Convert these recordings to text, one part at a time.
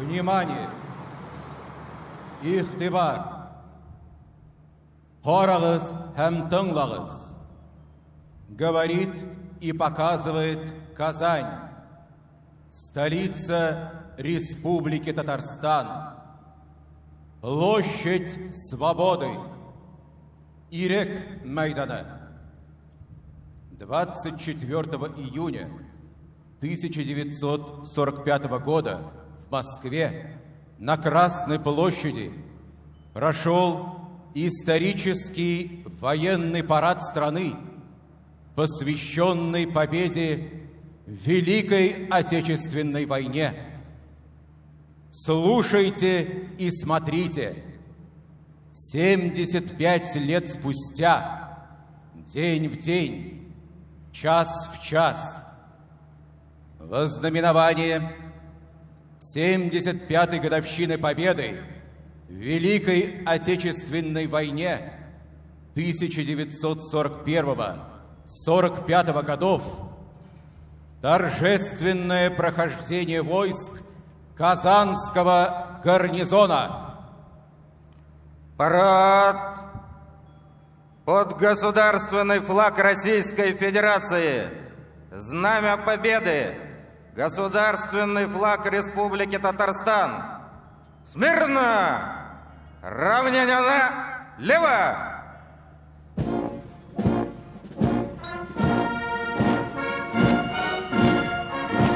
Внимание! Ихтибар! Хорағыз һәм тыңлағыз. Говорит и показывает Казань, столица Республики Татарстан, площадь Свободы, Ирек Майдана. 24 июня 1945 года в Москве на Красной площади прошел исторический военный парад страны, посвященный победе в Великой Отечественной войне. Слушайте и смотрите. 75 лет спустя, день в день, час в час, во знаменование 75-й годовщины Победы в Великой Отечественной войне 1941-45 годов торжественное прохождение войск Казанского гарнизона. Парад под государственный флаг Российской Федерации, знамя Победы, государственный флаг Республики Татарстан. Смирно! Равнение налево!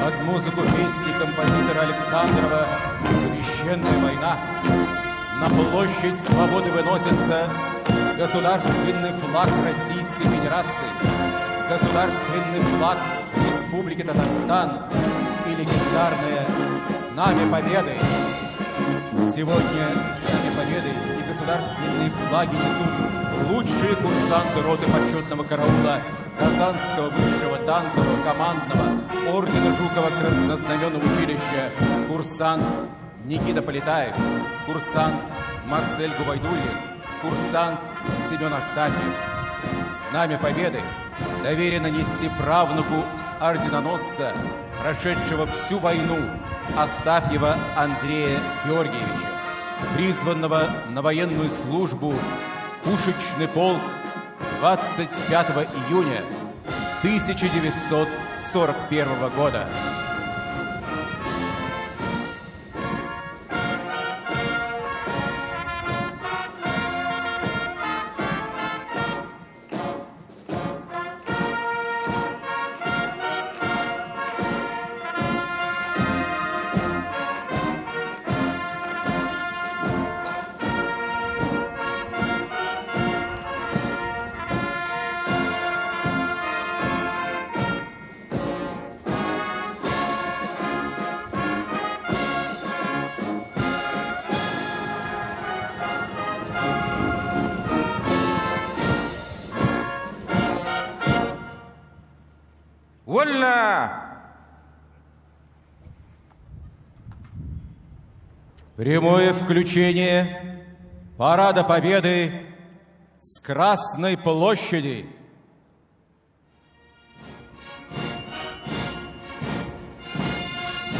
Под музыку песни композитора Александрова «Священная война» на площадь Свободы выносится государственный флаг Российской Федерации, государственный флаг Республики Татарстан и легендарное Знамя Победы. Сегодня Знамя Победы и государственные флаги несут лучшие курсанты роты почетного караула Казанского высшего танкового командного ордена Жукова краснознаменного училища, курсант Никита Полетаев, курсант Марсель Губайдуллин, курсант Семен Астафьев. Знамя Победы доверено нести правнуку орденоносца, прошедшего всю войну, Астафьева Андрея Георгиевича, призванного на военную службу в пушечный полк 25 июня 1941 года. Вольно! Прямое включение Парада Победы с Красной площади.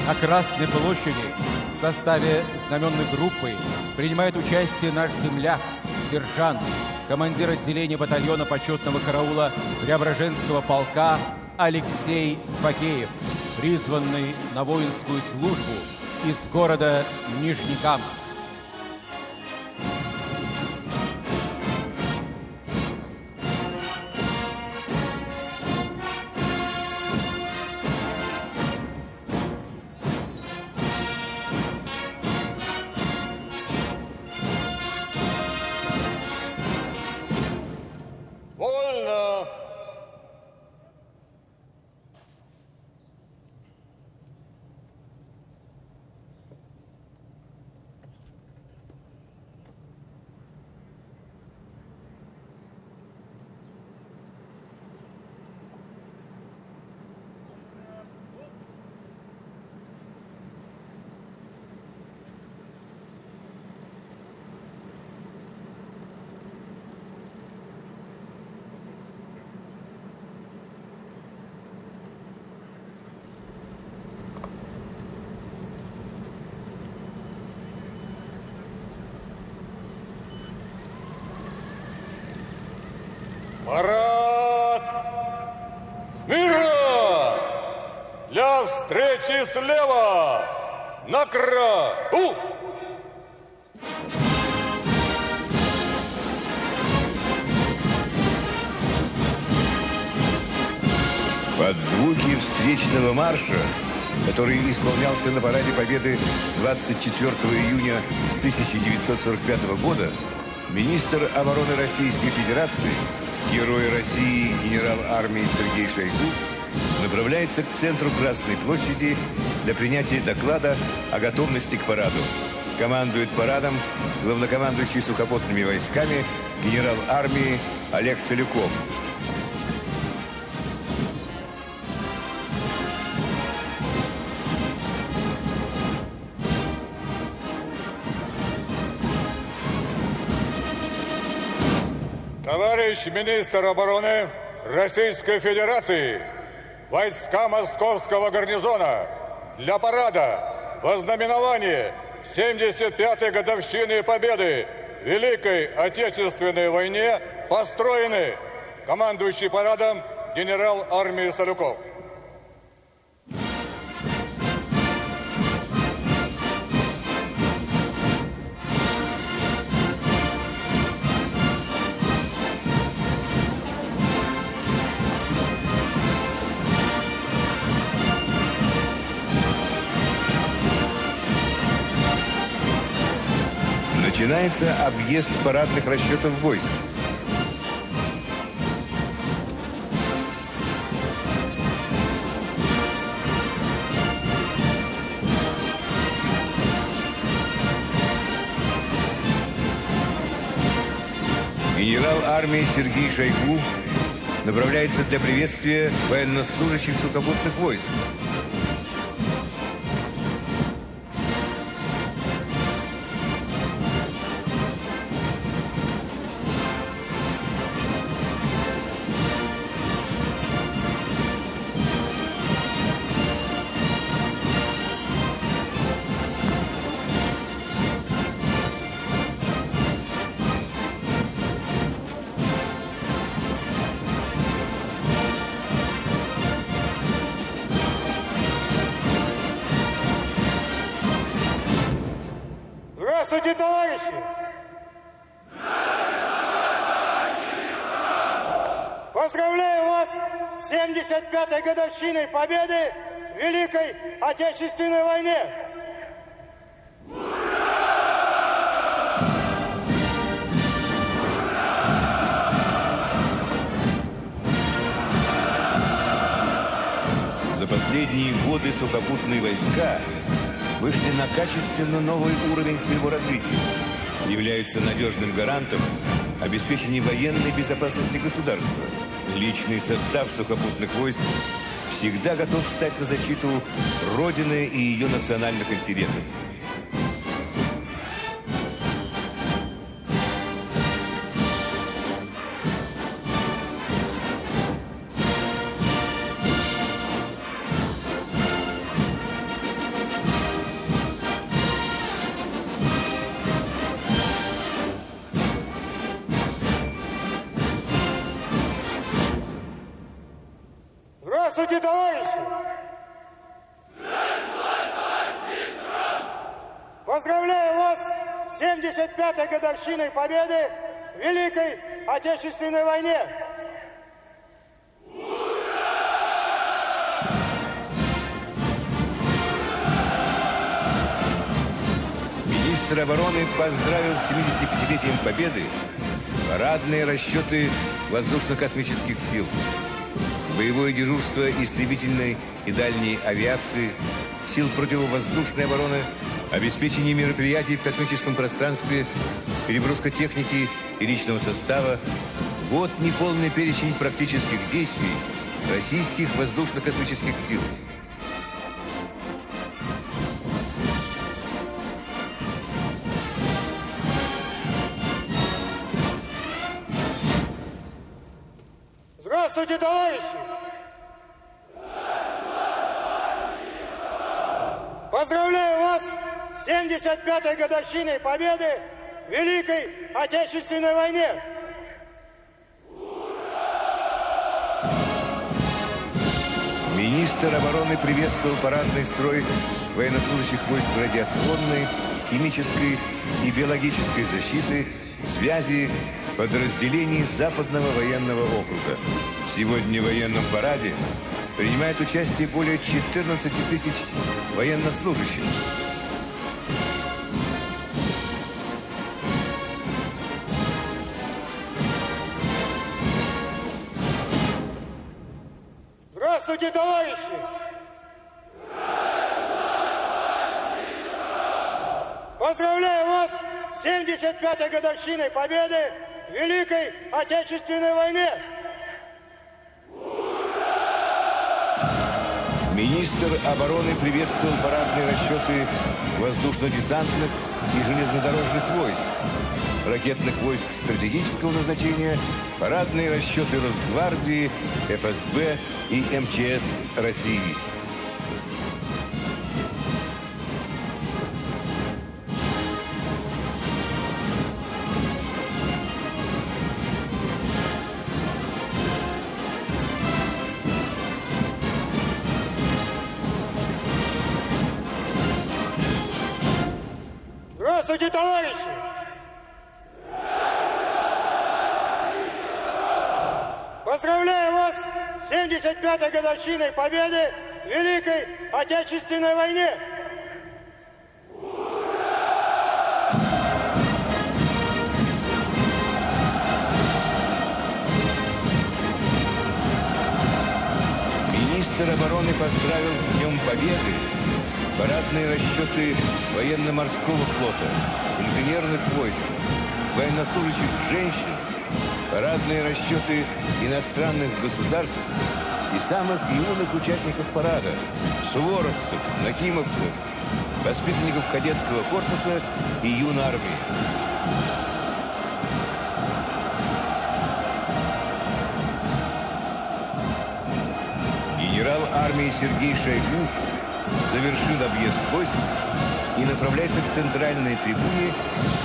На Красной площади в составе знаменной группы принимает участие наш земляк, сержант, командир отделения батальона почетного караула Преображенского полка Алексей Факеев, призванный на воинскую службу из города Нижнекамск. Вольно! Парад! Смирно! Для встречи слева! Накра! Под звуки встречного марша, который исполнялся на Параде Победы 24 июня 1945 года, министр обороны Российской Федерации, герой России, генерал армии Сергей Шойгу, направляется к центру Красной площади для принятия доклада о готовности к параду. Командует парадом главнокомандующий сухопутными войсками генерал армии Олег Солюков. Товарищ министр обороны Российской Федерации, войска Московского гарнизона для парада во знаменование 75-й годовщины Победы в Великой Отечественной войне построены. Командующий парадом генерал армии Солюков. Начинается объезд парадных расчетов войск. Генерал армии Сергей Шойгу направляется для приветствия военнослужащих сухопутных войск. Здравствуйте, товарищи! Поздравляю вас с 75-й годовщиной Победы в Великой Отечественной войне! За последние годы сухопутные войска вышли на качественно новый уровень своего развития, являются надежным гарантом обеспечения военной безопасности государства. Личный состав сухопутных войск всегда готов встать на защиту Родины и ее национальных интересов. Здравствуйте, товарищи! Поздравляю вас с 75-й годовщиной Победы в Великой Отечественной войне! Министр обороны поздравил с 75-летием Победы парадные расчеты воздушно-космических сил, боевое дежурство истребительной и дальней авиации, сил противовоздушной обороны, обеспечение мероприятий в космическом пространстве, переброска техники и личного состава. Вот неполный перечень практических действий российских воздушно-космических сил. Здравствуйте, товарищи! Поздравляю вас с 75-й годовщиной Победы в Великой Отечественной войне! Министр обороны приветствовал парадный строй военнослужащих войск радиационной, химической и биологической защиты, связи, подразделений Западного военного округа. Сегодня в военном параде принимает участие более 14 тысяч военнослужащих. Здравствуйте, товарищи! Поздравляю вас с 75-й годовщиной победы в Великой Отечественной войне! Министр обороны приветствовал парадные расчеты воздушно-десантных и железнодорожных войск, ракетных войск стратегического назначения, парадные расчеты Росгвардии, ФСБ и МЧС России. Здравствуйте, товарищи! Поздравляю вас с 75-й годовщиной победы в Великой Отечественной войне! Министр обороны поздравил с Днем Победы парадные расчеты военно-морского флота, инженерных войск, военнослужащих женщин, парадные расчеты иностранных государств и самых юных участников парада, суворовцев, нахимовцев, воспитанников кадетского корпуса и юнармии. Генерал армии Сергей Шойгу завершил объезд войск и направляется к центральной трибуне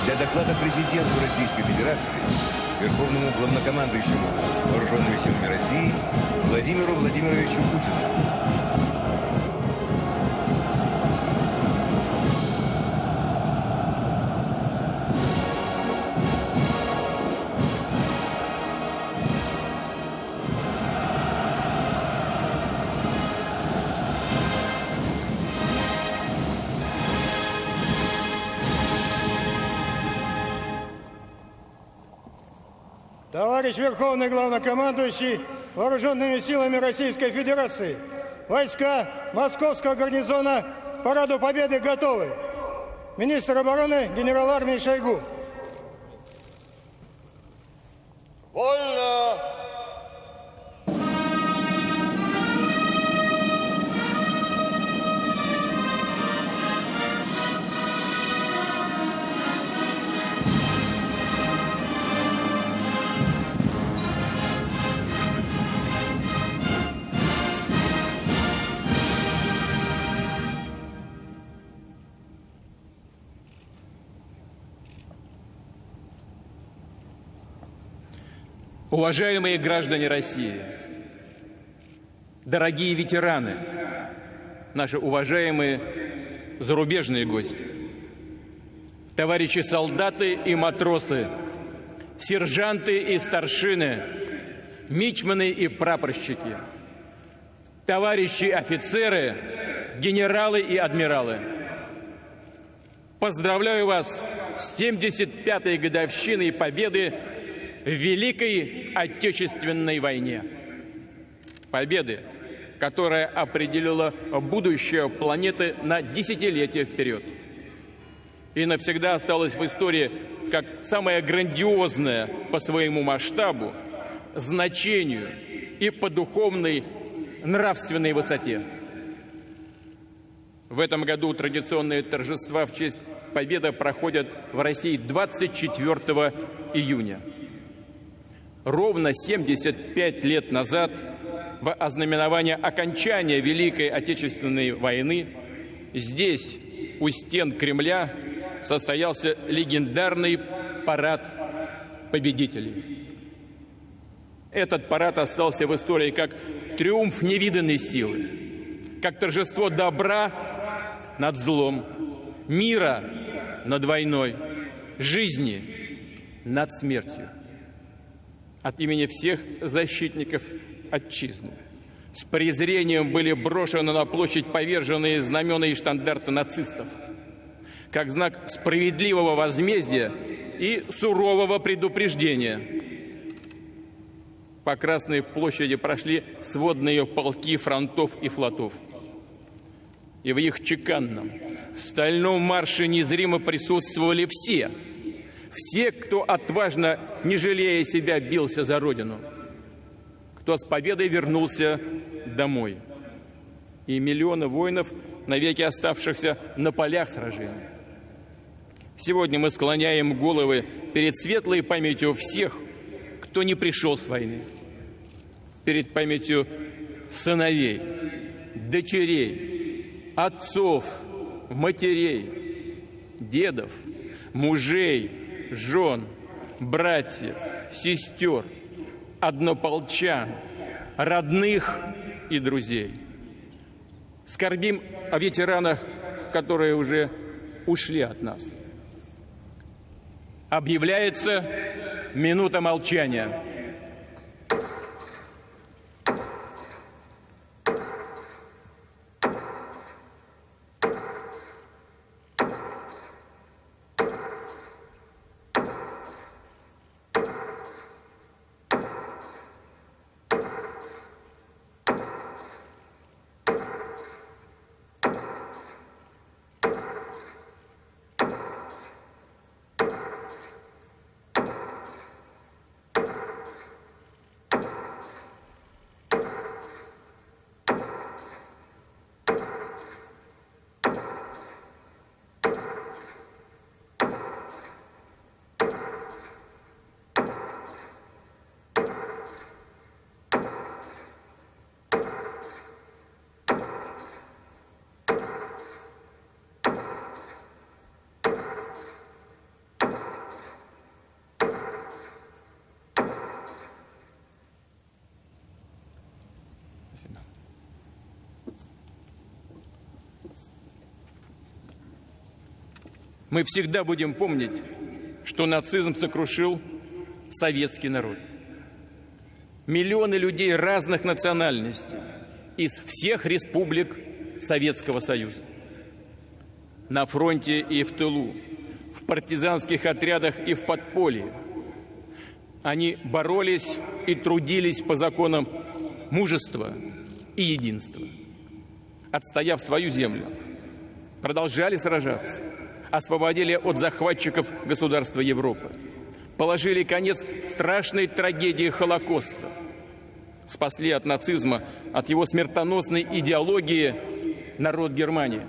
для доклада президенту Российской Федерации, Верховному главнокомандующему Вооруженными силами России Владимиру Владимировичу Путину. Товарищ Верховный Главнокомандующий Вооруженными силами Российской Федерации, войска Московского гарнизона к Параду Победы готовы. Министр обороны генерал армии Шойгу. Вольно! Уважаемые граждане России, дорогие ветераны, наши уважаемые зарубежные гости, товарищи солдаты и матросы, сержанты и старшины, мичманы и прапорщики, товарищи офицеры, генералы и адмиралы. Поздравляю вас с 75-й годовщиной победы в Великой Отечественной войне. Победы, которая определила будущее планеты на десятилетия вперед. И навсегда осталась в истории как самая грандиозная по своему масштабу, значению и по духовной нравственной высоте. В этом году традиционные торжества в честь победы проходят в России 24 июня. Ровно 75 лет назад, в ознаменование окончания Великой Отечественной войны, здесь, у стен Кремля, состоялся легендарный парад победителей. Этот парад остался в истории как триумф невиданной силы, как торжество добра над злом, мира над войной, жизни над смертью. От имени всех защитников Отчизны с презрением были брошены на площадь поверженные знамена и штандарты нацистов, как знак справедливого возмездия и сурового предупреждения. По Красной площади прошли сводные полки фронтов и флотов. И в их чеканном, стальном марше незримо присутствовали все, кто отважно, не жалея себя, бился за Родину, кто с победой вернулся домой, и миллионы воинов, навеки оставшихся на полях сражений. Сегодня мы склоняем головы перед светлой памятью всех, кто не пришел с войны, перед памятью сыновей, дочерей, отцов, матерей, дедов, мужей, жен, братьев, сестер, однополчан, родных и друзей. Скорбим о ветеранах, которые уже ушли от нас. Объявляется минута молчания. Мы всегда будем помнить, что нацизм сокрушил советский народ. Миллионы людей разных национальностей из всех республик Советского Союза. На фронте и в тылу, в партизанских отрядах и в подполье. Они боролись и трудились по законам мужества и единства. Отстояв свою землю, продолжали сражаться, освободили от захватчиков государства Европы, положили конец страшной трагедии Холокоста, спасли от нацизма, от его смертоносной идеологии народ Германии.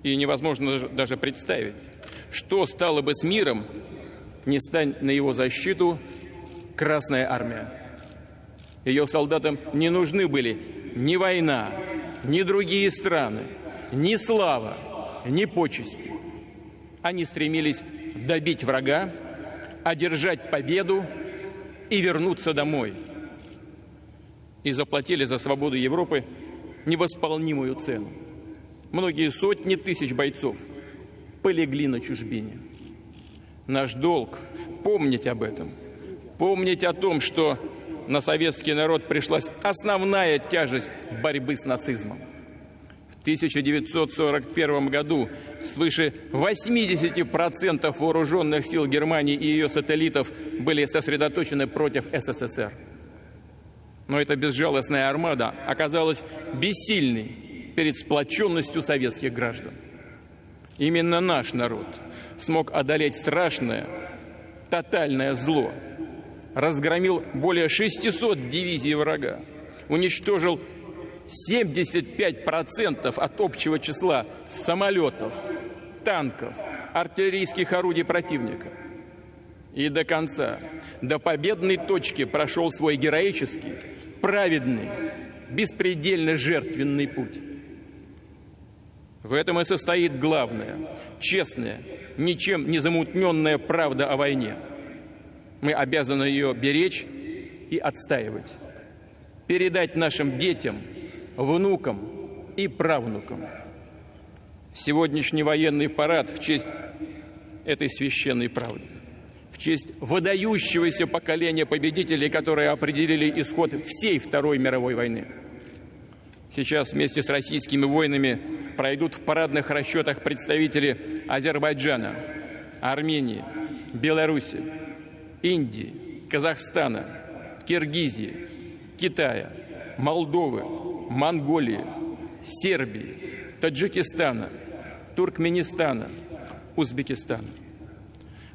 И невозможно даже представить, что стало бы с миром, не стань на его защиту Красная Армия. Ее солдатам не нужны были ни война, ни другие страны, ни слава, ни почести. Они стремились добить врага, одержать победу и вернуться домой. И заплатили за свободу Европы невосполнимую цену. Многие сотни тысяч бойцов полегли на чужбине. Наш долг – помнить об этом, помнить о том, что на советский народ пришлась основная тяжесть борьбы с нацизмом. В 1941 году свыше 80% вооруженных сил Германии и ее сателлитов были сосредоточены против СССР. Но эта безжалостная армада оказалась бессильной перед сплоченностью советских граждан. Именно наш народ смог одолеть страшное, тотальное зло, разгромил более 600 дивизий врага, уничтожил 75% от общего числа самолетов, танков, артиллерийских орудий противника. И до конца, до победной точки прошел свой героический, праведный, беспредельно жертвенный путь. В этом и состоит главная, честная, ничем не замутненная правда о войне. Мы обязаны ее беречь и отстаивать, передать нашим детям внукам и правнукам. Сегодняшний военный парад в честь этой священной правды, в честь выдающегося поколения победителей, которые определили исход всей Второй мировой войны. Сейчас вместе с российскими воинами пройдут в парадных расчетах представители Азербайджана, Армении, Беларуси, Индии, Казахстана, Киргизии, Китая, Молдовы, Монголии, Сербии, Таджикистана, Туркменистана, Узбекистана.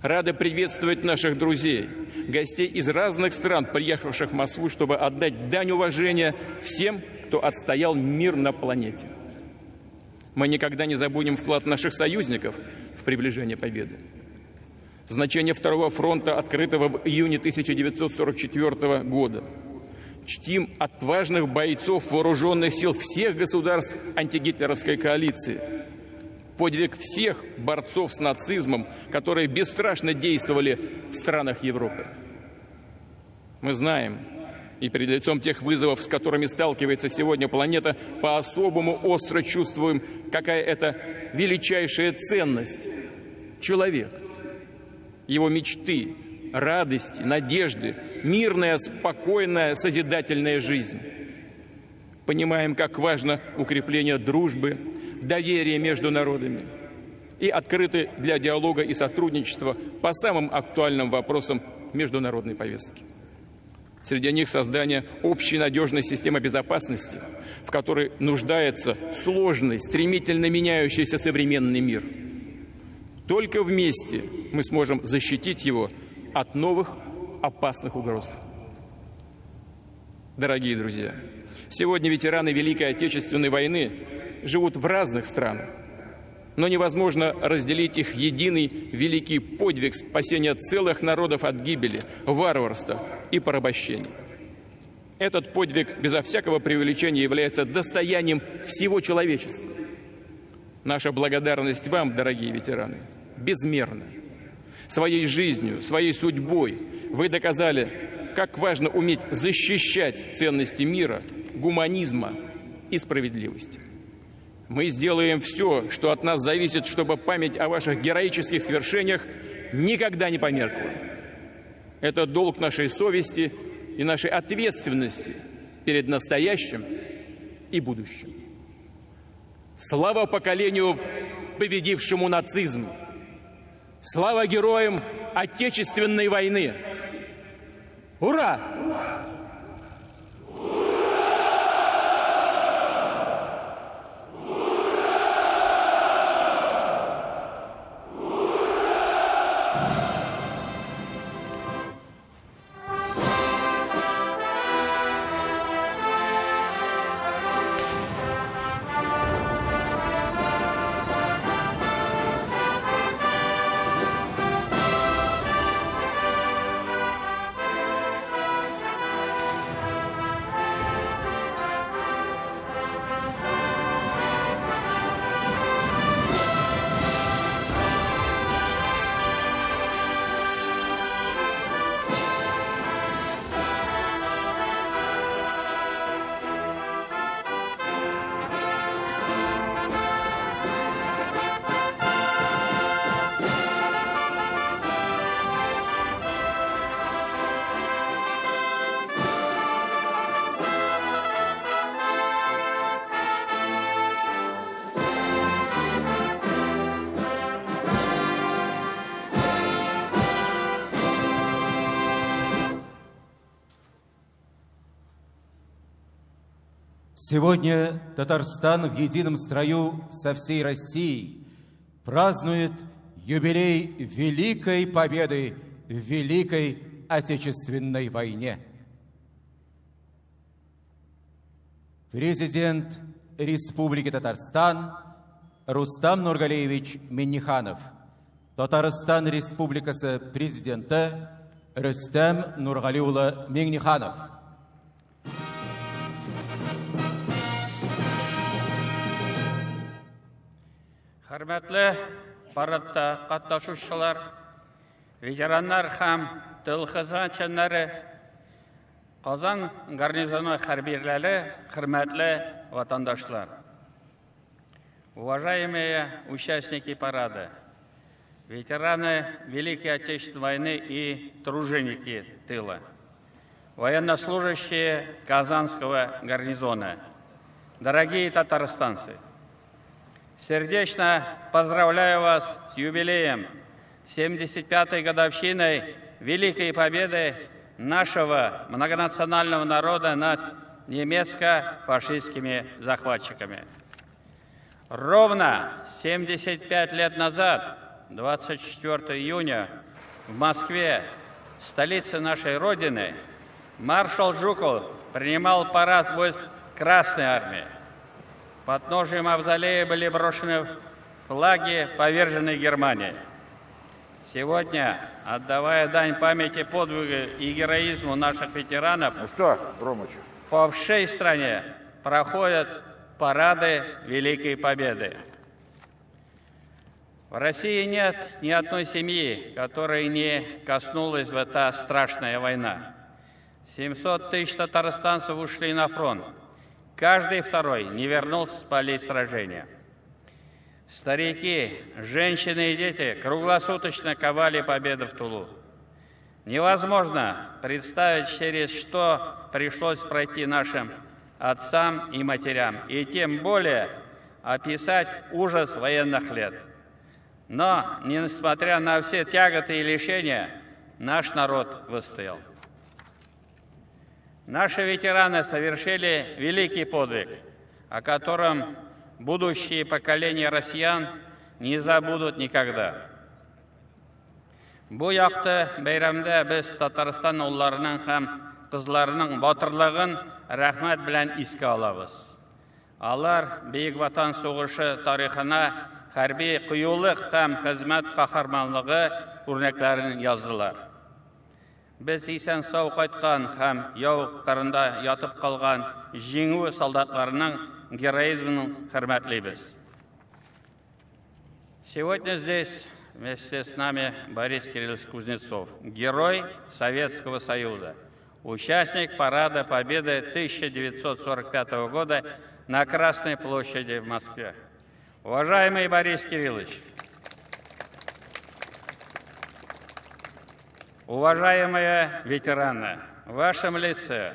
Рады приветствовать наших друзей, гостей из разных стран, приехавших в Москву, чтобы отдать дань уважения всем, кто отстоял мир на планете. Мы никогда не забудем вклад наших союзников в приближение победы. Значение Второго фронта, открытого в июне 1944 года. Чтим отважных бойцов вооруженных сил всех государств антигитлеровской коалиции. Подвиг всех борцов с нацизмом, которые бесстрашно действовали в странах Европы. Мы знаем, и перед лицом тех вызовов, с которыми сталкивается сегодня планета, по-особому остро чувствуем, какая это величайшая ценность – человек, его мечты, радости, надежды, мирная, спокойная, созидательная жизнь. Понимаем, как важно укрепление дружбы, доверия между народами и открыты для диалога и сотрудничества по самым актуальным вопросам международной повестки. Среди них создание общей надежной системы безопасности, в которой нуждается сложный, стремительно меняющийся современный мир. Только вместе мы сможем защитить его от новых опасных угроз. Дорогие друзья, сегодня ветераны Великой Отечественной войны живут в разных странах, но невозможно разделить их единый великий подвиг спасения целых народов от гибели, варварства и порабощения. Этот подвиг безо всякого преувеличения является достоянием всего человечества. Наша благодарность вам, дорогие ветераны, безмерна. Своей жизнью, своей судьбой вы доказали, как важно уметь защищать ценности мира, гуманизма и справедливости. Мы сделаем все, что от нас зависит, чтобы память о ваших героических свершениях никогда не померкла. Это долг нашей совести и нашей ответственности перед настоящим и будущим. Слава поколению, победившему нацизм! Слава героям Отечественной войны! Ура! Сегодня Татарстан в едином строю со всей Россией празднует юбилей Великой Победы в Великой Отечественной войне. Президент Республики Татарстан Рустам Нургалиевич Минниханов, Татарстан Республикасы президенті Рустам Нургалиулы Минниханов. Hörmətli paradda qatnaşıcılar, veteranlar һәм тыл хезмәтчәннәре, 19 июнь 1944 Казан гарнизоны хәрбирләре, хөрмәтле ватандашлар. Уважаемые участники парада, ветераны Великой Отечественной войны и труженики тыла, военнослужащие Казанского гарнизона, дорогие татарстанцы, сердечно поздравляю вас с юбилеем, 75-й годовщиной Великой Победы нашего многонационального народа над немецко-фашистскими захватчиками. Ровно 75 лет назад, 24 июня, в Москве, столице нашей Родины, маршал Жуков принимал парад войск Красной Армии. Под подножию мавзолея были брошены флаги поверженной Германии. Сегодня, отдавая дань памяти подвигу и героизму наших ветеранов, по всей стране проходят парады Великой Победы. В России нет ни одной семьи, которой не коснулась бы эта страшная война. 700 тысяч татарстанцев ушли на фронт. Каждый второй не вернулся с полей сражения. Старики, женщины и дети круглосуточно ковали победу в тылу. Невозможно представить, через что пришлось пройти нашим отцам и матерям, и тем более описать ужас военных лет. Но, несмотря на все тяготы и лишения, наш народ выстоял. Наши ветераны совершили великий подвиг, о котором будущие поколения россиян не забудут никогда. Бу якты бәйрәмдә без Татарстан улларының һәм кызларының батырлыгын рәхмәт белән искә алабыз. Алар Бөек Ватан сугышы тарихына хәрби кыюлык һәм хезмәт каһарманлыгы үрнәкләрен яздылар. Без исән-сау кайткан һәм яу кырында ятып калган җиңү солдатларының героизмын хөрмәтлибез. Сегодня здесь вместе с нами Борис Кириллович Кузнецов, герой Советского Союза, участник Парада Победы 1945 года на Красной площади в Москве. Уважаемый Борис Кириллович, уважаемые ветераны, в вашем лице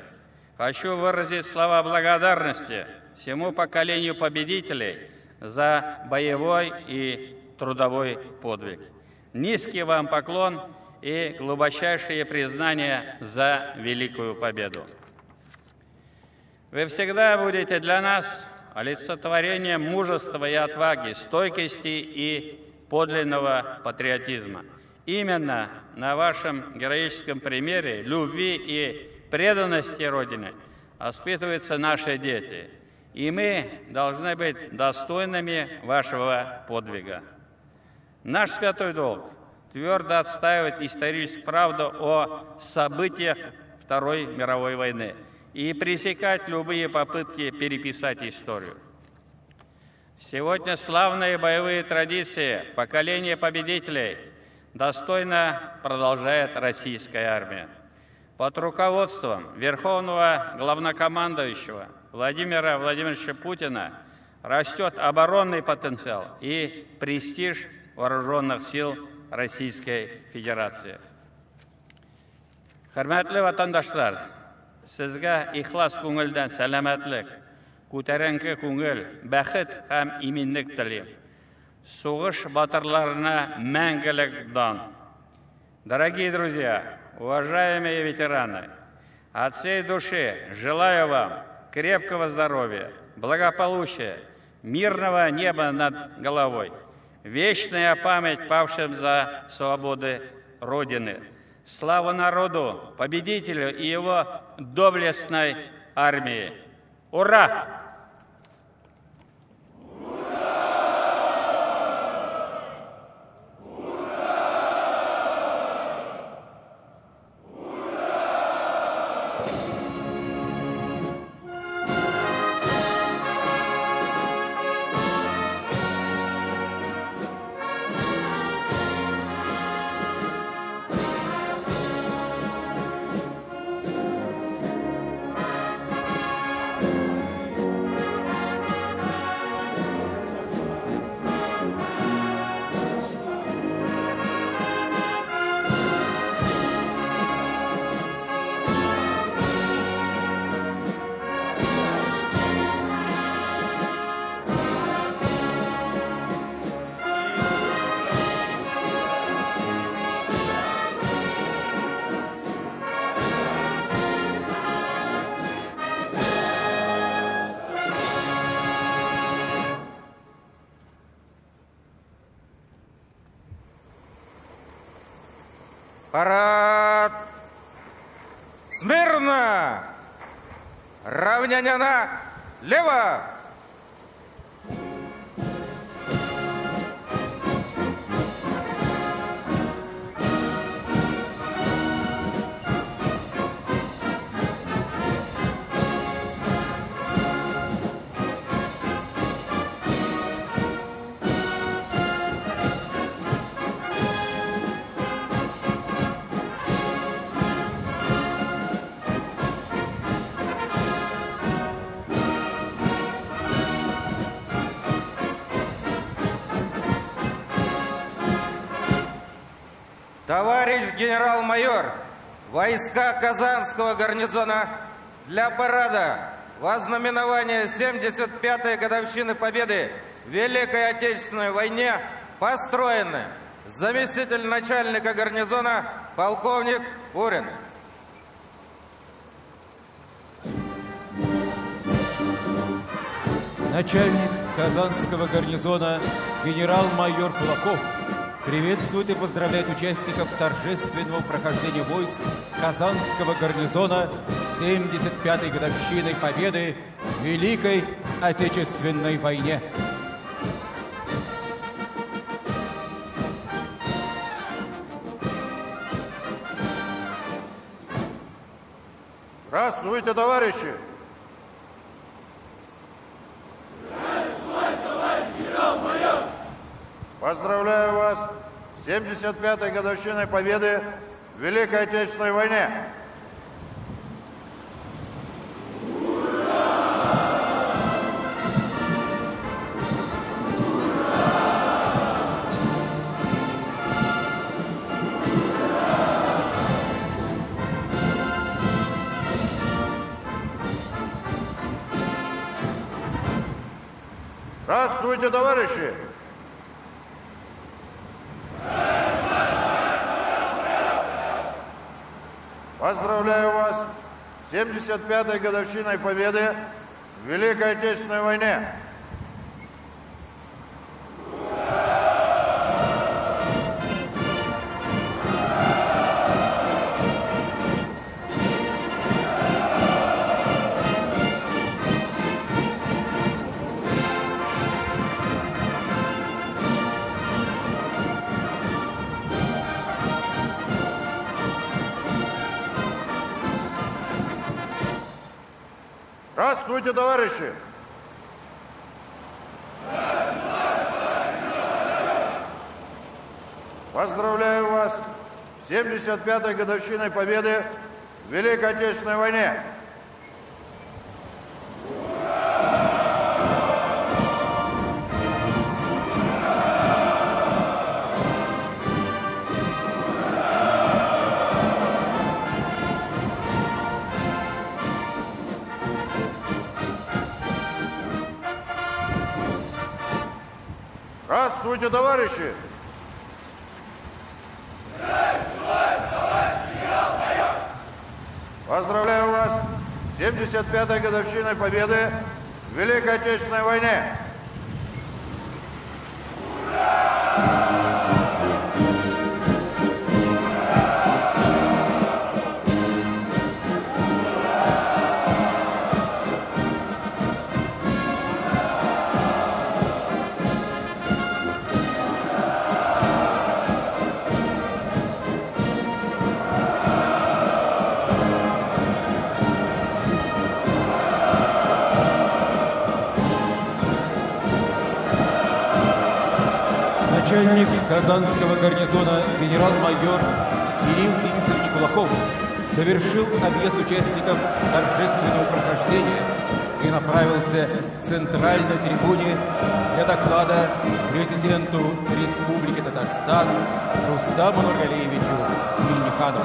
хочу выразить слова благодарности всему поколению победителей за боевой и трудовой подвиг. Низкий вам поклон и глубочайшее признание за великую победу. Вы всегда будете для нас олицетворением мужества и отваги, стойкости и подлинного патриотизма. Именно на вашем героическом примере любви и преданности Родине воспитываются наши дети. И мы должны быть достойными вашего подвига. Наш святой долг – твердо отстаивать историческую правду о событиях Второй мировой войны и пресекать любые попытки переписать историю. Сегодня славные боевые традиции поколения победителей достойно продолжает российская армия. Под руководством Верховного Главнокомандующего Владимира Владимировича Путина растет оборонный потенциал и престиж вооруженных сил Российской Федерации. Хөрмәтле ватандашлар, сезгә ихлас күңелдән сәламәтлек, күтәренке күңел, бәхет һәм иминлек телим. Сугыш батырларына мәңгелек дан. Дорогие друзья, уважаемые ветераны, от всей души желаю вам крепкого здоровья, благополучия, мирного неба над головой, вечная память павшим за свободы Родины. Слава народу, победителю и его доблестной армии. Ура! Парад! Смирно! Равнение налево! Товарищ генерал-майор, войска Казанского гарнизона для парада во знаменование 75-й годовщины Победы в Великой Отечественной войне построены. Заместитель начальника гарнизона полковник Бурин. Начальник Казанского гарнизона генерал-майор Кулаков приветствует и поздравляет участников торжественного прохождения войск Казанского гарнизона с 75-й годовщиной Победы в Великой Отечественной войне. Здравствуйте, товарищи! Поздравляю вас с 75-й годовщиной Победы в Великой Отечественной войне. Здравствуйте, товарищи! Поздравляю вас с 75-й годовщиной Победы в Великой Отечественной войне. Здравствуйте, товарищи! Поздравляю вас с 75-й годовщиной Победы в Великой Отечественной войне. Здравствуйте, товарищи! Поздравляю вас с 75-й годовщиной Победы в Великой Отечественной войне. Начальник Казанского гарнизона генерал-майор Кирилл Денисович Кулаков совершил объезд участников торжественного прохождения и направился к центральной трибуне для доклада президенту Республики Татарстан Рустаму Нургалиевичу Минниханову.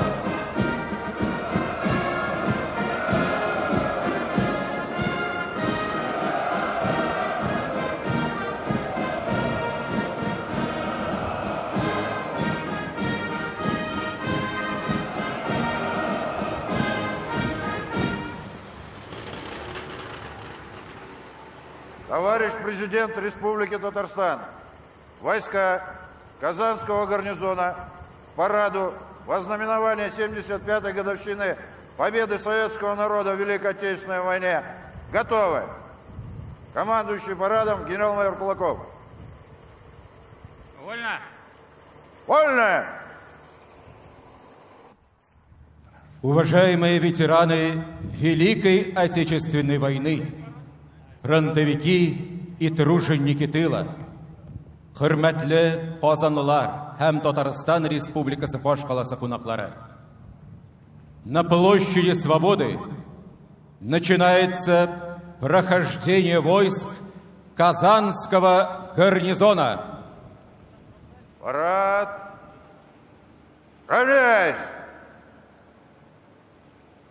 Товарищ президент Республики Татарстан, войска Казанского гарнизона к параду во знаменование 75-й годовщины победы советского народа в Великой Отечественной войне готовы. Командующий парадом генерал-майор Кулаков. Вольно! Вольно! Уважаемые ветераны Великой Отечественной войны, фронтовики и труженики тыла, хөрмәтле Казанлылар һәм Татарстан Республикасы Каш каласы кунаклары. На площади Свободы начинается прохождение войск Казанского гарнизона. Парад! Равняйсь!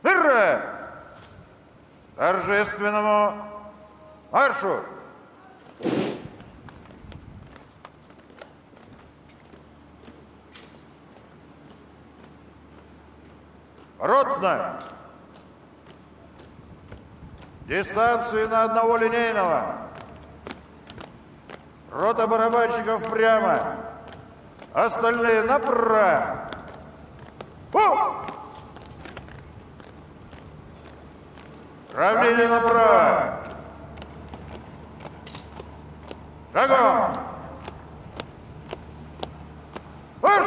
Мирно! Торжественному маршу! Ротно! Дистанции на одного линейного. Рота барабанщиков прямо. Остальные направо. Равнение направо. Шагом. Марш!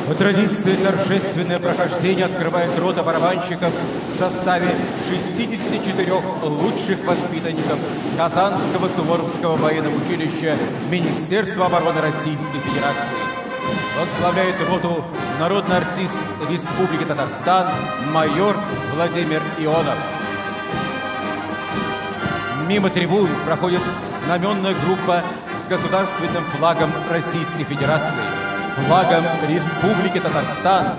По традиции торжественное прохождение открывает рота барабанщиков в составе 64 лучших воспитанников Казанского Суворовского военного училища Министерства обороны Российской Федерации. Возглавляет роту народный артист Республики Татарстан майор Владимир Ионов. Мимо трибун проходит знаменная группа с государственным флагом Российской Федерации, флагом Республики Татарстан,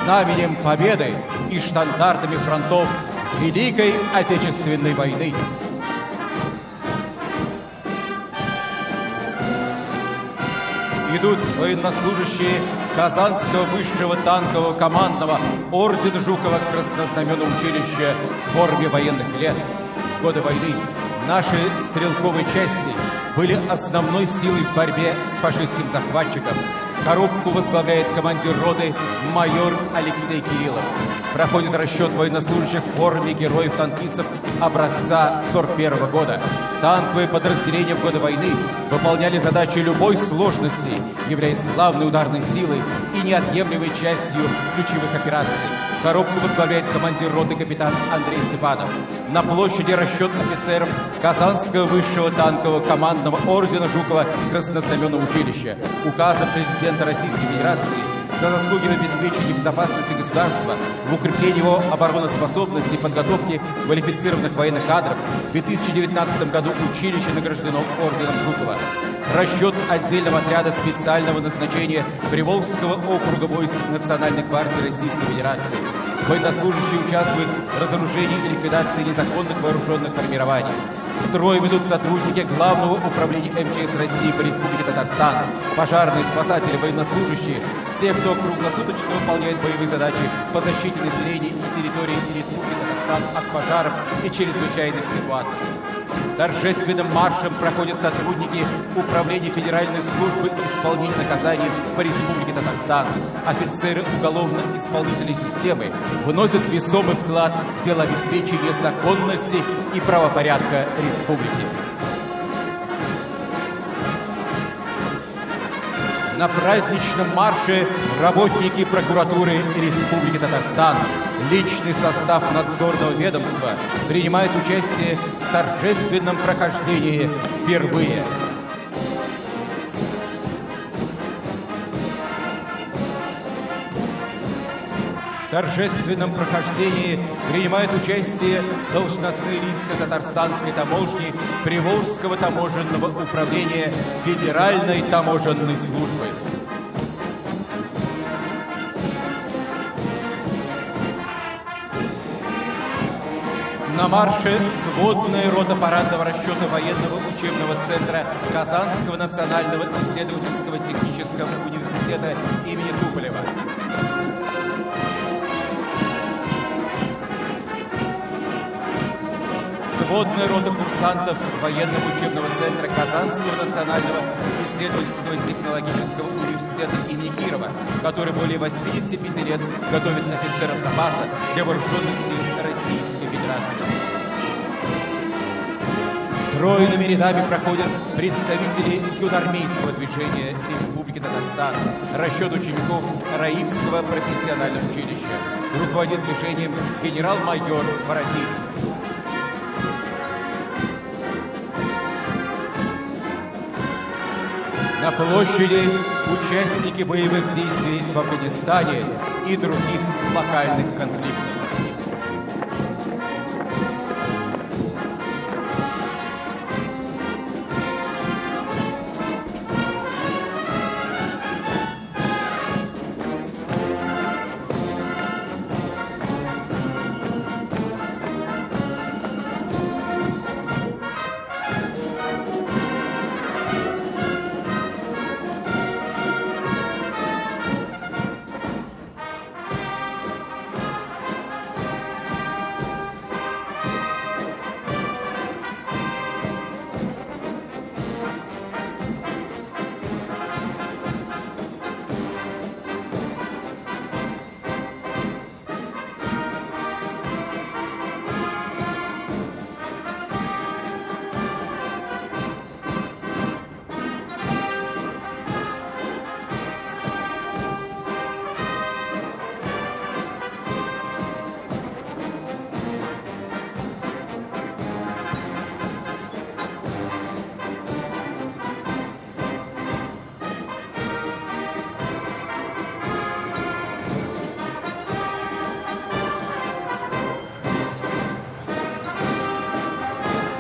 знаменем Победы и штандартами фронтов Великой Отечественной войны. Идут военнослужащие Казанского высшего танкового командного ордена Жукова Краснознаменного училища в форме военных лет. В годы войны наши стрелковые части были основной силой в борьбе с фашистским захватчиком. Коробку возглавляет командир роты майор Алексей Кириллов. Проходит расчет военнослужащих в форме героев-танкистов образца 1941 года. Танковые подразделения в годы войны выполняли задачи любой сложности, являясь главной ударной силой и неотъемлемой частью ключевых операций. Коробку возглавляет командир роты капитан Андрей Степанов. На площади расчет офицеров Казанского высшего танкового командного ордена Жукова Краснознаменного училища. Указа президента Российской Федерации за заслуги в обеспечении безопасности государства, в укреплении его обороноспособности и подготовке квалифицированных военных кадров в 2019 году училище награждено орденом Жукова. Расчет отдельного отряда специального назначения Приволжского округа войск Национальной гвардии Российской Федерации. Военнослужащие участвуют в разоружении и ликвидации незаконных вооруженных формирований. Строем идут сотрудники Главного управления МЧС России по Республике Татарстан, пожарные, спасатели, военнослужащие, те, кто круглосуточно выполняет боевые задачи по защите населения и территории Республики Татарстан от пожаров и чрезвычайных ситуаций. Торжественным маршем проходят сотрудники Управления Федеральной службы исполнения наказаний по Республике Татарстан. Офицеры уголовно-исполнительной системы вносят весомый вклад в дело обеспечения законности и правопорядка республики. На праздничном марше работники прокуратуры Республики Татарстан, личный состав надзорного ведомства принимает участие в торжественном прохождении впервые. В торжественном прохождении принимают участие должностные лица Татарстанской таможни Приволжского таможенного управления Федеральной таможенной службы. На марше сводная рота парадного расчета военного учебного центра Казанского национального исследовательского технического университета имени Туполева. Взводная рота курсантов военного учебного центра Казанского национального исследовательского технологического университета имени Кирова, который более 85 лет готовит офицеров запаса для вооруженных сил Российской Федерации. Стройными рядами проходят представители юнармейского движения Республики Татарстан, расчет учеников Раифского профессионального училища. Руководит движением генерал-майор Бородин. На площади участники боевых действий в Афганистане и других локальных конфликтов.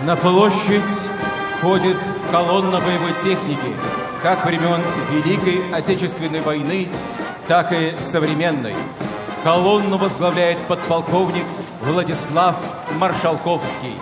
На площадь входит колонна боевой техники, как времен Великой Отечественной войны, так и современной. Колонну возглавляет подполковник Владислав Маршалковский.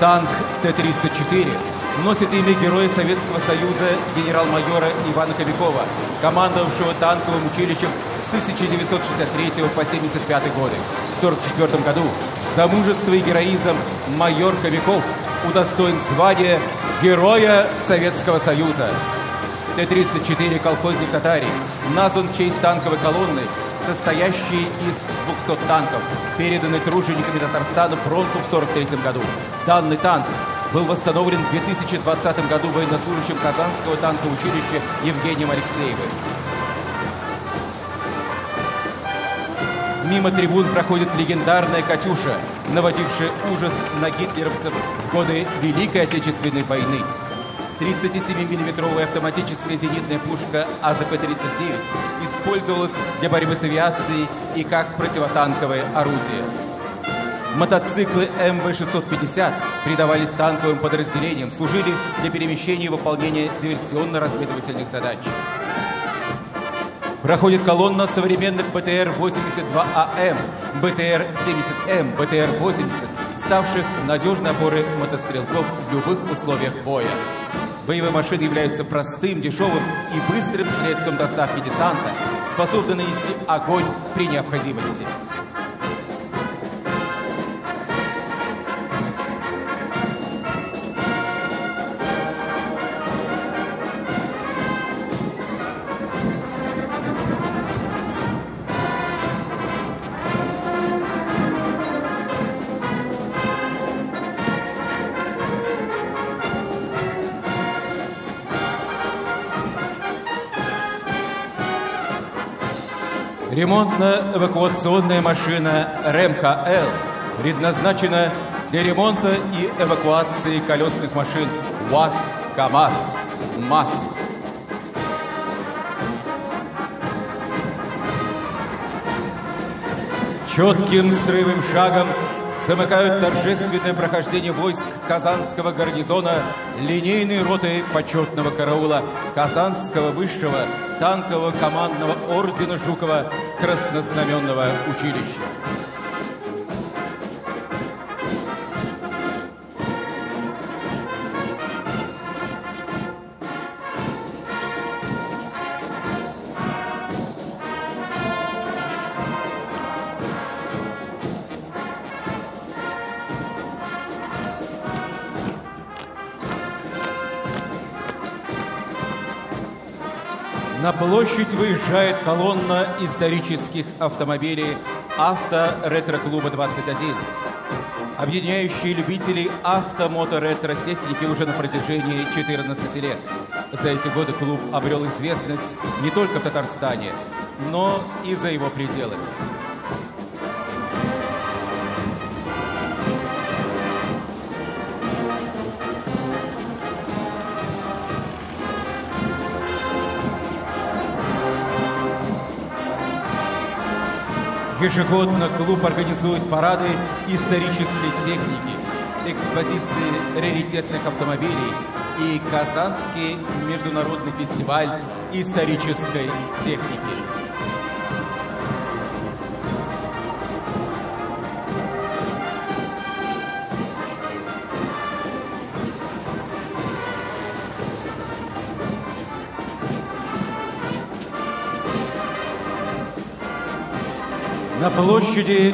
Танк Т-34 носит имя Героя Советского Союза генерал-майора Ивана Хомякова, командовавшего танковым училищем с 1963 по 1975 годы. В 1944 году за мужество и героизм майор Хомяков удостоен звания Героя Советского Союза. Т-34 колхозник «Татарий» назван в честь танковой колонны, состоящей из 200 танков, переданный тружениками Татарстана фронту в 1943 году. Данный танк был восстановлен в 2020 году военнослужащим Казанского танкового училища Евгением Алексеевым. Мимо трибун проходит легендарная «Катюша», наводившая ужас на гитлеровцев в годы Великой Отечественной войны. 37-миллиметровая автоматическая зенитная пушка АЗП-39 использовалась для борьбы с авиацией и как противотанковое орудие. Мотоциклы МВ-650 придавались танковым подразделениям, служили для перемещения и выполнения диверсионно-разведывательных задач. Проходит колонна современных БТР-82АМ, БТР-70М, БТР-80, ставших надежной опорой мотострелков в любых условиях боя. Боевые машины являются простым, дешевым и быстрым средством доставки десанта, способны нанести огонь при необходимости. Ремонтно-эвакуационная машина РЭМКЛ предназначена для ремонта и эвакуации колесных машин УАЗ, КАМАЗ, МАЗ. Четким строевым шагом замыкают торжественное прохождение войск Казанского гарнизона линейной роты почетного караула Казанского высшего танкового командного ордена Жукова краснознаменного училища. На площадь выезжает колонна исторических автомобилей авто-ретро-клуба 21, объединяющие любителей авто-мото-ретро-техники уже на протяжении 14 лет. За эти годы клуб обрел известность не только в Татарстане, но и за его пределами. Ежегодно клуб организует парады исторической техники, экспозиции раритетных автомобилей и Казанский международный фестиваль исторической техники. На площади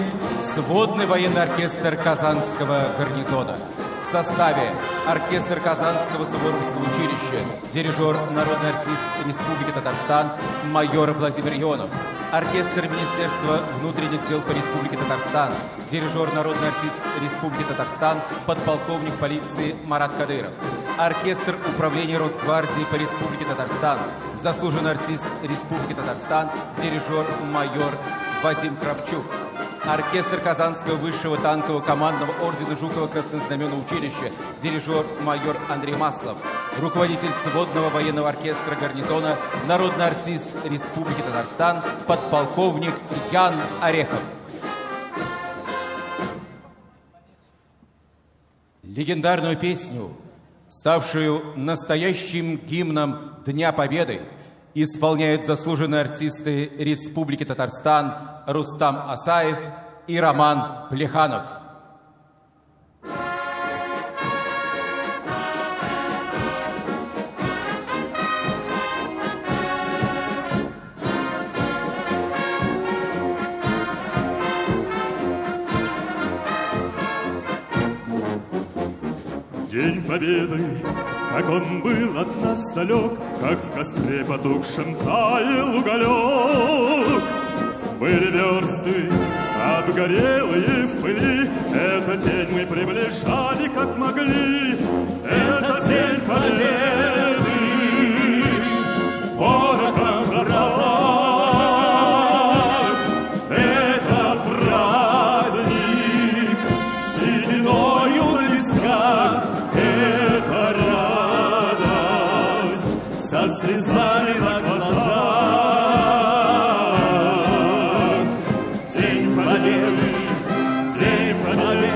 сводный военный оркестр Казанского гарнизона. В составе оркестр Казанского Суворовского училища, дирижер, народный артист Республики Татарстан майор Владимир Ионов, оркестр Министерства внутренних дел по Республике Татарстан, дирижер, народный артист Республики Татарстан, подполковник полиции Марат Кадыров, оркестр управления Росгвардии по Республике Татарстан, заслуженный артист Республики Татарстан, дирижер, майор Вадим Кравчук, оркестр Казанского высшего танкового командного ордена Жукова Краснознаменного училища, дирижер майор Андрей Маслов, руководитель сводного военного оркестра гарнизона, народный артист Республики Татарстан, подполковник Ян Орехов. Легендарную песню, ставшую настоящим гимном Дня Победы, исполняют заслуженные артисты Республики Татарстан Рустам Асаев и Роман Плеханов. День Победы, как он был от нас далек, как в костре потухшем таял уголек. Были версты обгорелые в пыли, этот день мы приближали как могли. Это день Победы, порохом пропах. Это праздник сединою на висках. Это радость со слезами на глазах. День Победы, День Победы,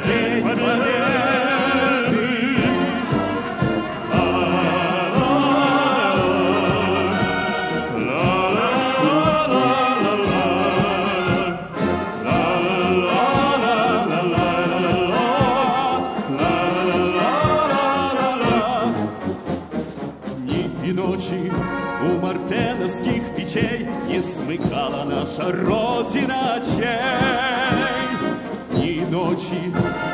День Победы. У мартеновских печей не смыкала наша Родина очей. Дни и ночи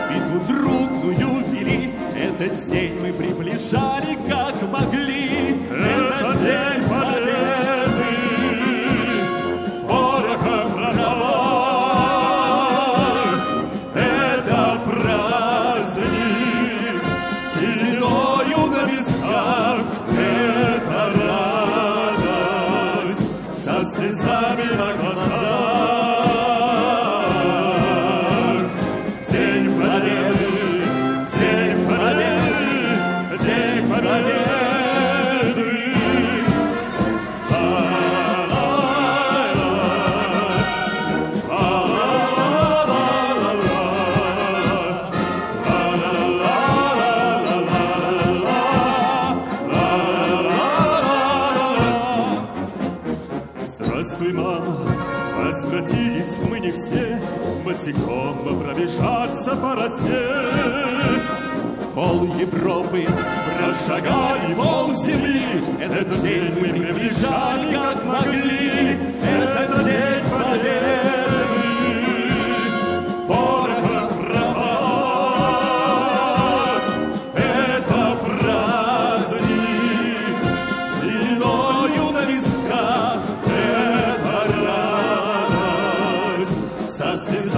битву трудную вели, этот день мы приближали как могли. Это день Победы, порохом пропах. Это праздник сединою на висках. Это радость со слезами на глазах. День Победы, День Победы, День Победы. Здравствуй, мама, возвратились мы не все, босиком пробежаться по росе. Пол Европы прошагали, пол земли, этот день мы приближали как могли. Этот день Победы, порохом пропах. Это праздник сединою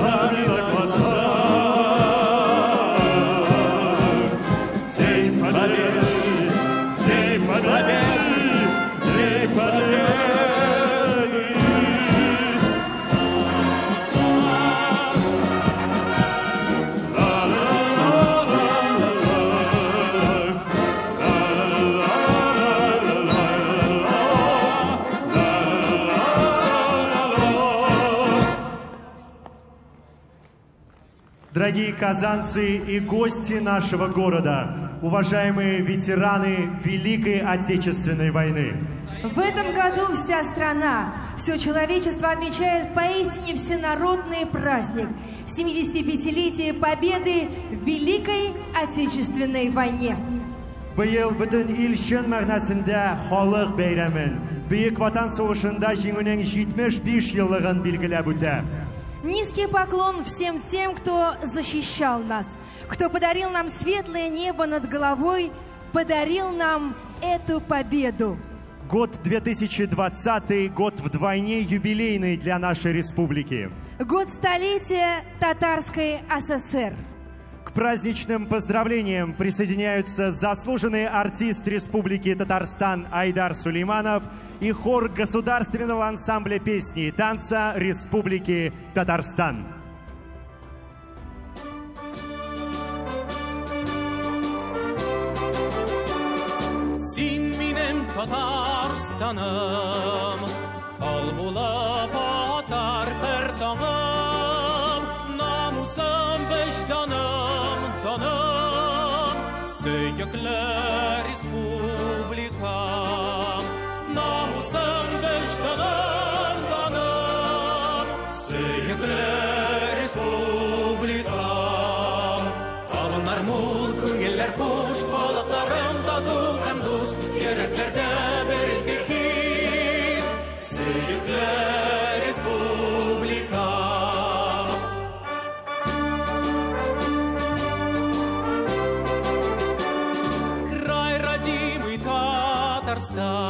слезами на глазах. День победы, день победы, день победы. Дорогие казанцы и гости нашего города, уважаемые ветераны Великой Отечественной войны. В этом году вся страна, все человечество отмечает поистине всенародный праздник – 75-летие победы в Великой Отечественной войне. Быйыл бүтін ил шын мәгънәсендә халык бәйрәмен, Бөек Ватан сугышында җиңүнең 75 еллыгын билгеләп үтә. Низкий поклон всем тем, кто защищал нас, кто подарил нам светлое небо над головой, подарил нам эту победу. Год 2020, год вдвойне юбилейный для нашей республики. Год столетия Татарской ССР. К праздничным поздравлениям присоединяются заслуженный артист Республики Татарстан Айдар Сулейманов и хор Государственного ансамбля песни и танца Республики Татарстан. Син минем Татарстаным, ал булып атар бер таңым, намусым, вежданым, таным, сөйкілі республикам. Намусым, вежданым, таным, сөйкілі республикам. Табынар мул, күңелләр хуш, балыкларым тату һәм дус, йөрәкләрдә бер изге хис, сөйкілі республикам. Край родимый Татарстан,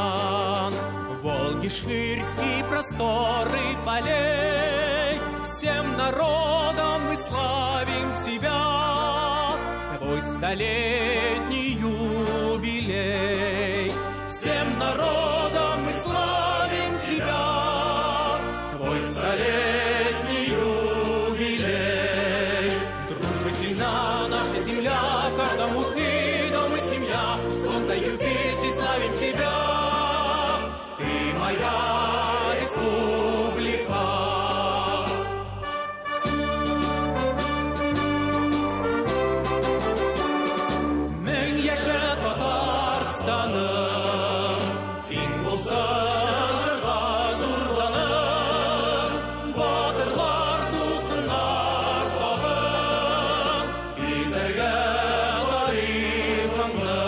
Волги, ширь и просторы полей, всем народам мы славим тебя, твой столетний юбилей. Всем народам мы славим тебя, твой столетний юбилей. Дружба сильна наша земля, каждому ты дом и семья, звонкою песней славим тебя, ты моя республика. Мең яшә Татарстаным, иң булсын жырга зурланып, батырлар дусыннар табын, изәргә тарихыңны.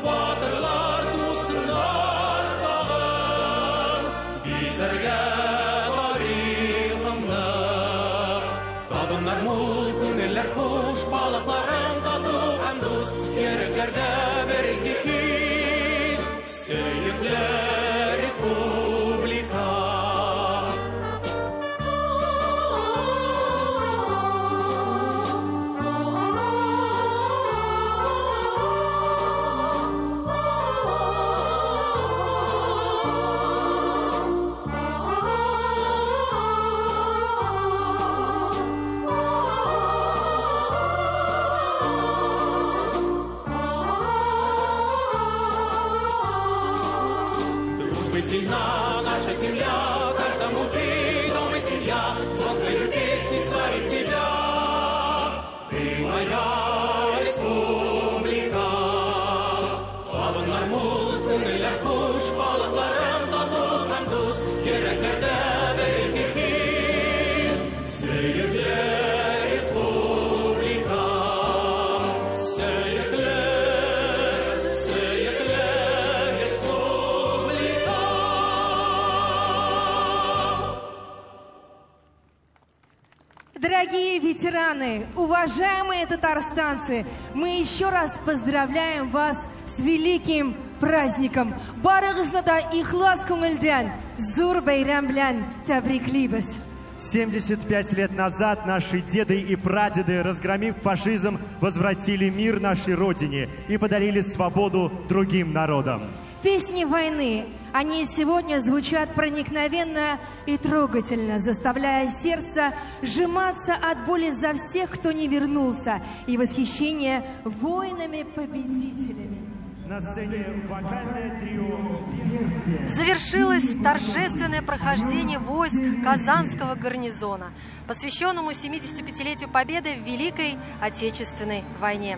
Батырлар дусыннар табын, изәргә тарихыңны. Табыннар мул, күңелләр хуш, балыкларың тату һәм дус, йөрәкләрдә бер изге хис, сөйкілі республика. Дружбой сильна наша земля, каждому ты дом и семья, звонкою песней славим тебя, ты моя республика. Табыннар мул, күңелләр хуш, балыкларың тату һәм дус, йөрәкләрдә бер изге хис, сөйкілі республика. Сөйкілі республика. Дорогие ветераны, уважаемые татарстанцы, мы еще раз поздравляем вас с великим праздником. Барыгызны да ихлас күңелдән зур бәйрәм белән тәбриклибез. 75 лет назад наши деды и прадеды, разгромив фашизм, возвратили мир нашей Родине и подарили свободу другим народам. Песни войны, они и сегодня звучат проникновенно и трогательно, заставляя сердце сжиматься от боли за всех, кто не вернулся, и восхищения воинами-победителями. На сцене вокальное трио. Завершилось торжественное прохождение войск Казанского гарнизона, посвященному 75-летию Победы в Великой Отечественной войне.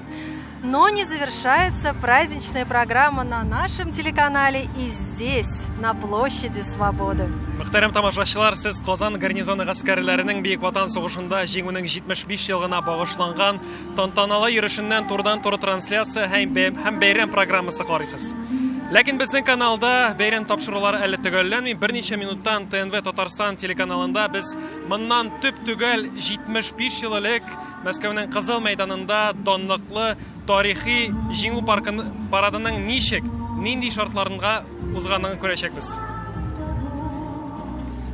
Но не завершается праздничная программа на нашем телеканале и здесь, на площади Свободы. Мөхтәрәм тамашачылар, сез Казан гарнизоны гаскәрләренең Бөек Ватан сугышында җиңүнең 75 елгына багышланган тантаналы йөрешеннән турыдан-туры трансляция һәм бәйрәм программасы карыйсыз. Ләкин безнең каналда бәйрәм тапшырулары әле төгәлләнми. Берничә минуттан ТНВ Татарстан телеканалында без моннан төп түгел 75 ел элек Мәскәүнең Кызыл мәйданында данлыклы тарихи җиңү парадының ничек, нинди шартларында узганын күрәчәкбез.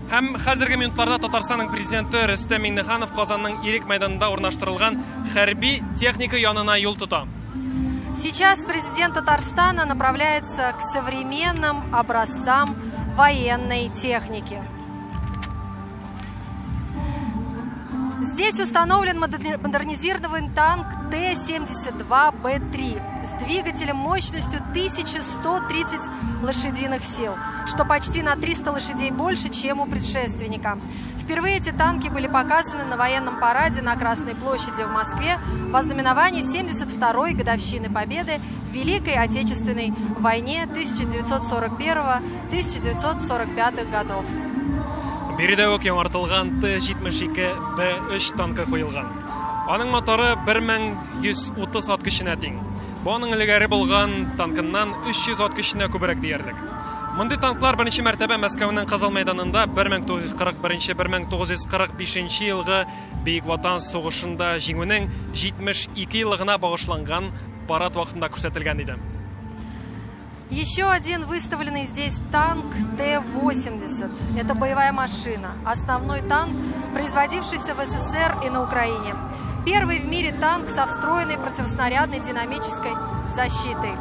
Һәм хәзерге минутларда Татарстанның президенты Рөстәм Миңнеханов Казанның Ирек мәйданында урнаштырылган хәрби техника янына юл тота. Сейчас президент Татарстана направляется к современным образцам военной техники. Здесь установлен модернизированный танк Т-72Б3 с двигателем мощностью 1130 лошадиных сил, что почти на 300 лошадей больше, чем у предшественника. Впервые эти танки были показаны на военном параде на Красной площади в Москве в ознаменовании 72-й годовщины Победы в Великой Отечественной войне 1941-1945 годов. Биредә үк яңартылган Т-72Б3 танкы куелган. Аның моторы 1130 ат көченә тең. Бу аның элгәре булган танкыннан 300 ат көченә күбрәк диярлек. Мондый танклар беренче мәртәбә Мәскәүнең Кызыл мәйданында 1941-1945 елгы Бөек Ватан сугышында җиңүнең 72 еллыгына багышланган парад вакытында күрсәтелгән иде. Еще один выставленный здесь танк Т-80. Это боевая машина. Основной танк, производившийся в СССР и на Украине. Первый в мире танк со встроенной противоснарядной динамической защитой.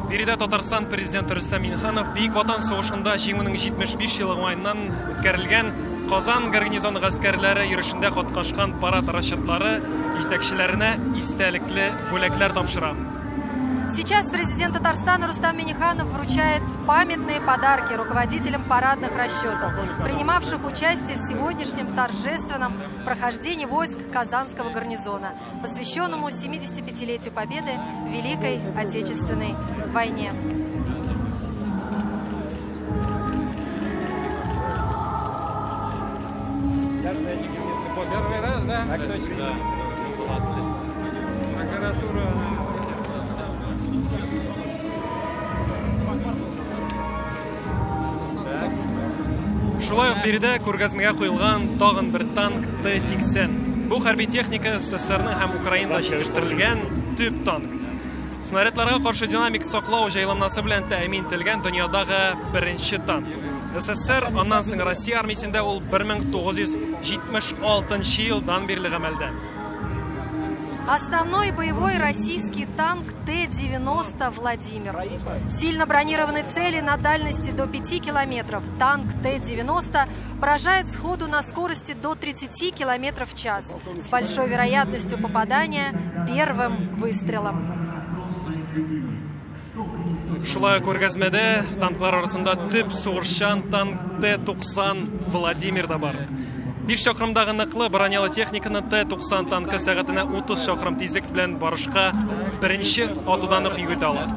Биредә Татарстан президенты Рөстәм Миңнеханов Бөек Ватан сугышында җиңүнең 75 еллыгынан үткәрелгән Казан гарнизоны гаскәрләре йөрешендә катнашкан парад расчетлары җитәкчеләренә истәлекле бүләкләр тапшыра. Сейчас президент Татарстана Рустам Миңнеханов вручает памятные подарки руководителям парадных расчетов, принимавших участие в сегодняшнем торжественном прохождении войск Казанского гарнизона, посвященному 75-летию Победы в Великой Отечественной войне. Первый раз, да? Так точно. Да. Прокуратура. Шулай ук биредә күргәзмәгә куелган тагын бер танк Т-80. Бу хәрби техника СССРның һәм Украинада җитештерелгән төп танк. Снарядларга каршы динамик саклау җайламнасы белән тәэмин ителгән дөньядагы беренче танк. СССР, аннан соң Россия армиясендә ул 1976 елдан бирле гамәлдә. Основной боевой российский танк Т-90 «Владимир». Сильно бронированной цели на дальности до 5 километров танк Т-90 поражает сходу на скорости до 30 километров в час с большой вероятностью попадания первым выстрелом. Шулай күргәзмәдә танклар арасында төп сугышчан танк Т-90 «Владимир» да бар. 5 чакрымдагы ныклы бронялы техниканы Т-90 танкы сәгатенә 30 чакрым тизлек белән барышка беренче атудан ук йөгетә ала.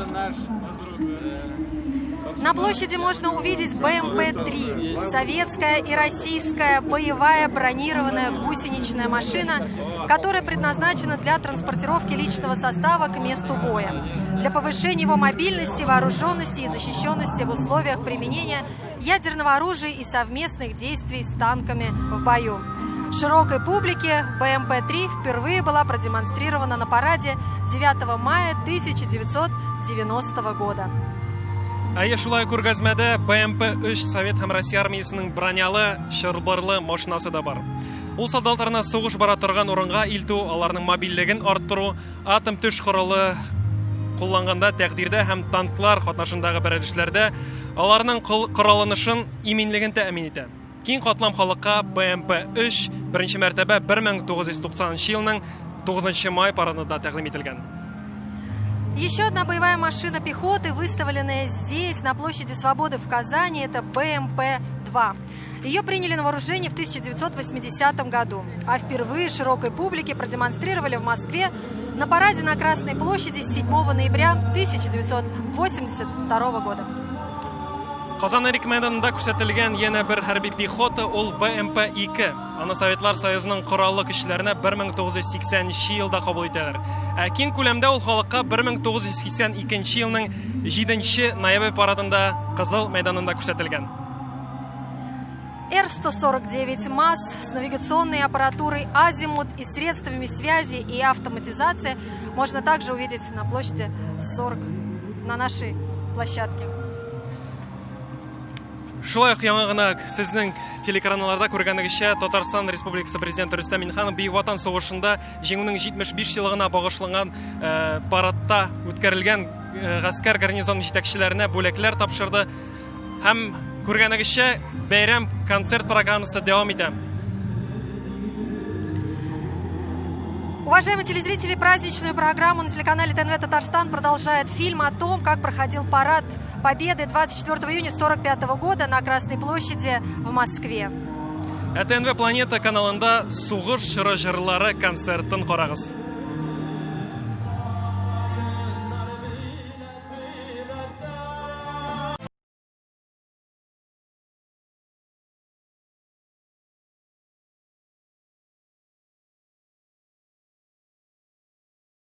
На площади можно увидеть БМП-3, советская и российская боевая бронированная гусеничная машина, которая предназначена для транспортировки личного состава к месту боя, для повышения его мобильности, вооруженности и защищенности в условиях применения ядерного оружия и совместных действий с танками в бою. Широкой публике БМП-3 впервые была продемонстрирована на параде 9 мая 1990 года. Әйе, шулай күргәзмәдә БМП-3 Совет һәм Россия армиясының бронялы, чылбырлы машинасы да бар. Ул солдатларны сугыш бара торган урынга илтү, аларның мобильлеген арттыру, атом төш коралы кулланганда тәкъдирдә һәм танклар катнашындагы бәрелешләрдә аларның коралланышын иминлеген тәэмин итә. Киң катлам халыкка БМП-3 беренче мәртәбә 1990 елның 9 май парадында тәкъдим ителгән. Еще одна боевая машина пехоты, выставленная здесь, на площади Свободы в Казани, это БМП-2. Ее приняли на вооружение в 1980 году, а впервые широкой публике продемонстрировали в Москве на параде на Красной площади 7 ноября 1982 года. Казан Эрик мәйданында күрсәтелгән яңа бер хәрби пехота ул БМП-2. Аны Советлар Союзының кораллы көчләренә 1980 елда кабул итәләр. Ә киң күләмдә ул халыкка 1982 елның 7 ноябрь парадында Кызыл мәйданында күрсәтелгән. Р-149 МАЗ с навигационной аппаратурой «Азимут» и средствами связи и автоматизации можно также увидеть на площади 40 на нашей площадке. Шулай ук яңа гына сезнең телеканалларда күргәнегезчә Татарстан Республикасы Президенты Рөстәм Миңнеханов Бөек Ватан сугышында җиңүнең 75 еллыгына багышланган парадта үткәрелгән гаскәр гарнизон җитәкчеләренә бүләкләр тапшырды һәм күргәнегезчә бәйрәм концерт программасы дәвам итә. Уважаемые телезрители, праздничную программу на телеканале ТНВ Татарстан продолжает фильм о том, как проходил парад Победы 24 июня 1945 года на Красной площади в Москве. ТНВ Планета каналында сугыш чоры җырлары концертын карагыз.